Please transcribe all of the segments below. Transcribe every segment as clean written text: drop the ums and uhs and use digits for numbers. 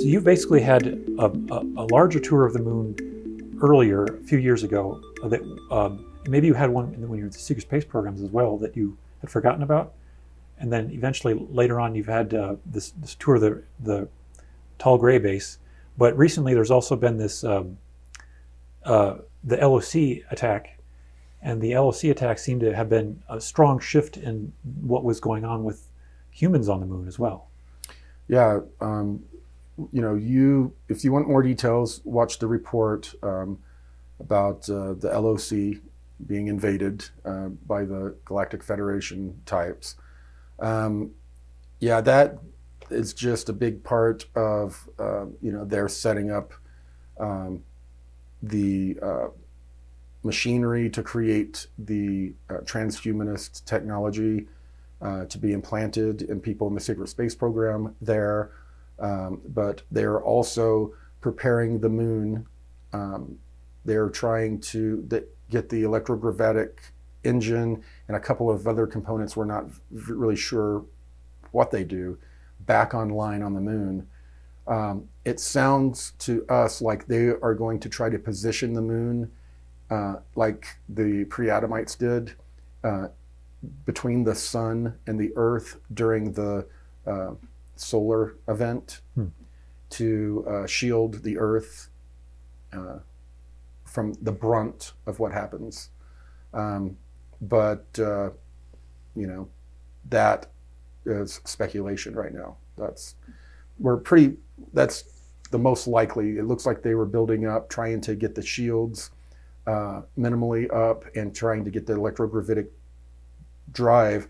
So you basically had a larger tour of the moon earlier, a few years ago, that maybe you had one when you were in the secret space programs as well that you had forgotten about. And then eventually later on you've had this tour of the tall gray base. But recently there's also been this, the LOC attack. And the LOC attack seemed to have been a strong shift in what was going on with humans on the moon as well. Yeah, you know, if you want more details, watch the report about the LOC being invaded by the Galactic Federation types. Yeah, that is just a big part of, you know, they're setting up the machinery to create the transhumanist technology to be implanted in people in the secret space program there. But they're also preparing the moon. They're trying to get the electrogravitic engine and a couple of other components we're not really sure what they do back online on the moon. It sounds to us like they are going to try to position the moon like the pre-Adamites did between the sun and the earth during the solar event to shield the earth from the brunt of what happens. But you know, that is speculation right now. That's the most likely. It looks like they were building up, trying to get the shields minimally up and trying to get the electrogravitic drive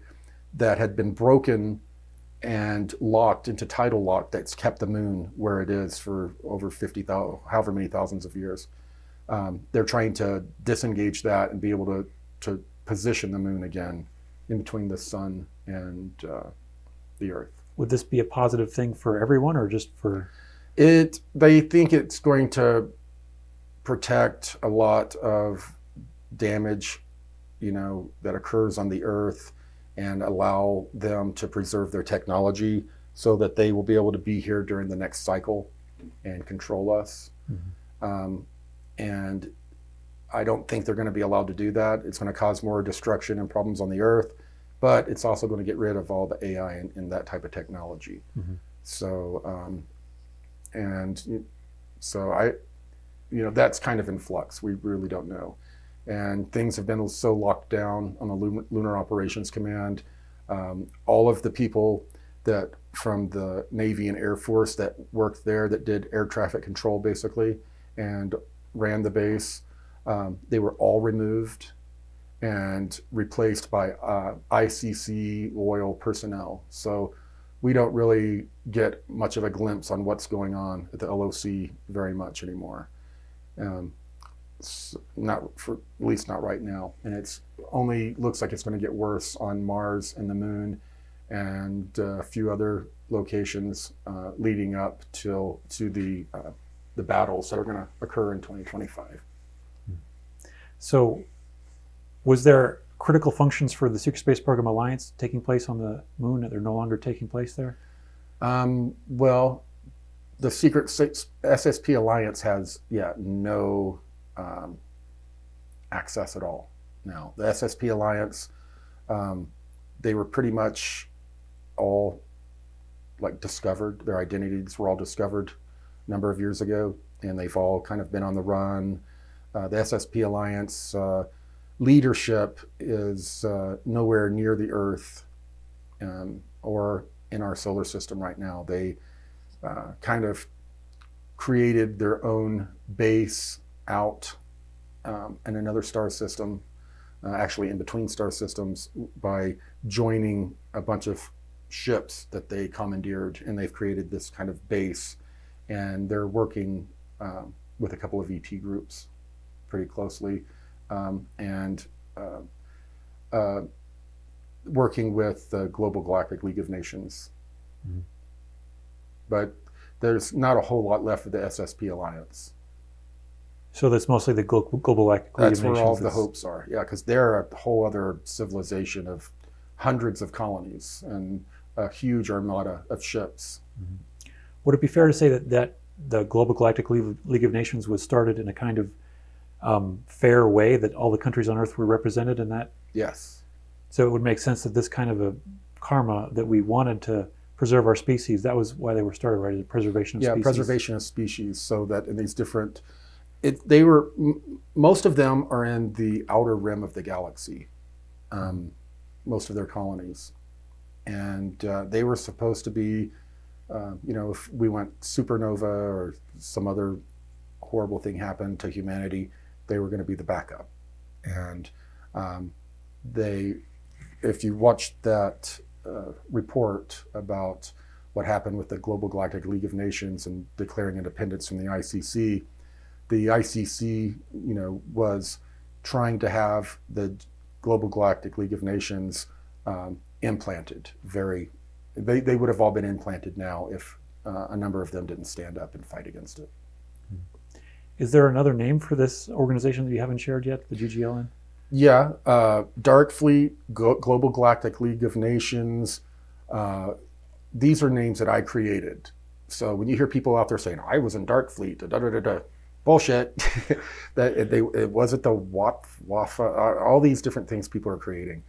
that had been broken and locked into tidal lock that's kept the moon where it is for over 50,000, however many thousands of years. They're trying to disengage that and be able to position the moon again in between the sun and the earth. Would this be a positive thing for everyone or just for? They think it's going to protect a lot of damage, you know, that occurs on the earth and allow them to preserve their technology so that they will be able to be here during the next cycle and control us. Mm-hmm. And I don't think they're going to be allowed to do that. It's going to cause more destruction and problems on the earth, but it's also going to get rid of all the AI and that type of technology. Mm-hmm. So, you know, that's kind of in flux. We really don't know. And things have been so locked down on the Lunar Operations Command. All of the people that from the Navy and Air Force that worked there, that did air traffic control basically, and ran the base, they were all removed and replaced by ICC loyal personnel. So we don't really get much of a glimpse on what's going on at the LOC very much anymore. Not for, at least not right now. And it's only looks like it's going to get worse on Mars and the moon and a few other locations leading up to the battles that are going to occur in 2025. So was there critical functions for the Secret Space Program Alliance taking place on the moon that they're no longer taking place there? Well, the Secret SSP Alliance has, no access at all now. The SSP Alliance, they were pretty much all like discovered. Their identities were all discovered a number of years ago, and they've all kind of been on the run. The SSP Alliance leadership is nowhere near the Earth or in our solar system right now. They kind of created their own base out in another star system, actually in between star systems, by joining a bunch of ships that they commandeered, and they've created this kind of base, and they're working with a couple of ET groups pretty closely, and working with the Global Galactic League of Nations. Mm-hmm. But there's not a whole lot left of the SSP Alliance. So that's mostly the Global Galactic League of Nations? That's where all the hopes are, yeah, because they're a whole other civilization of hundreds of colonies and a huge armada of ships. Mm-hmm. would it be fair to say that the Global Galactic League of Nations was started in a kind of fair way, that all the countries on Earth were represented in that? Yes. So it would make sense that this kind of a karma, that we wanted to preserve our species, that was why they were started, right? The preservation of species. Yeah, preservation of species, so that in these different, most of them are in the outer rim of the galaxy, most of their colonies. And they were supposed to be, if we went supernova or some other horrible thing happened to humanity, they were going to be the backup. And if you watched that report about what happened with the Global Galactic League of Nations and declaring independence from the ICC was trying to have the Global Galactic League of Nations implanted. They would have all been implanted now if a number of them didn't stand up and fight against it. Is there another name for this organization that you haven't shared yet, the GGLN? Yeah, Dark Fleet, Global Galactic League of Nations. These are names that I created. So when you hear people out there saying, I was in Dark Fleet, bullshit. It wasn't the WAFA, all these different things people are creating.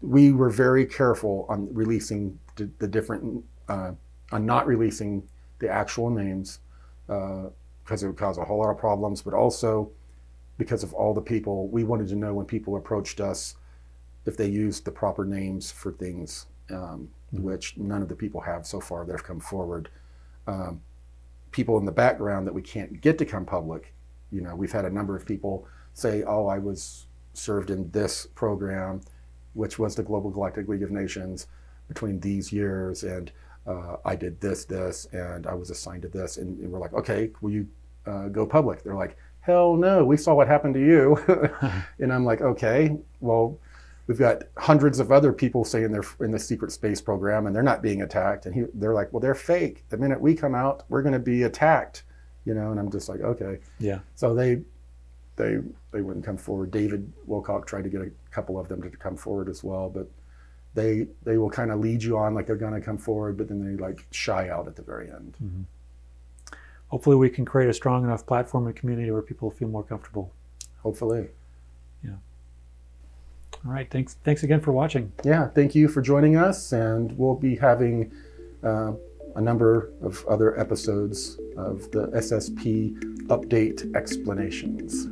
We were very careful on releasing the different, on not releasing the actual names, because it would cause a whole lot of problems, but also because of all the people. We wanted to know when people approached us if they used the proper names for things, which none of the people have so far that have come forward. People in the background that we can't get to come public. We've had a number of people say, oh, I was served in this program, which was the Global Galactic League of Nations between these years, and I did this, and I was assigned to this, and we're like, okay, will you go public? They're like, hell no, we saw what happened to you. And I'm like, okay, well, we've got hundreds of other people saying they're in the secret space program and they're not being attacked. And they're like, well, they're fake. The minute we come out, we're going to be attacked, and I'm just like, okay. Yeah. So they wouldn't come forward. David Wilcock tried to get a couple of them to come forward as well, but they will kind of lead you on like they're going to come forward, but then they like shy out at the very end. Mm-hmm. Hopefully we can create a strong enough platform and community where people feel more comfortable. Hopefully. Yeah. All right. Thanks again for watching. Yeah. Thank you for joining us. And we'll be having a number of other episodes of the SSP Update Explanations.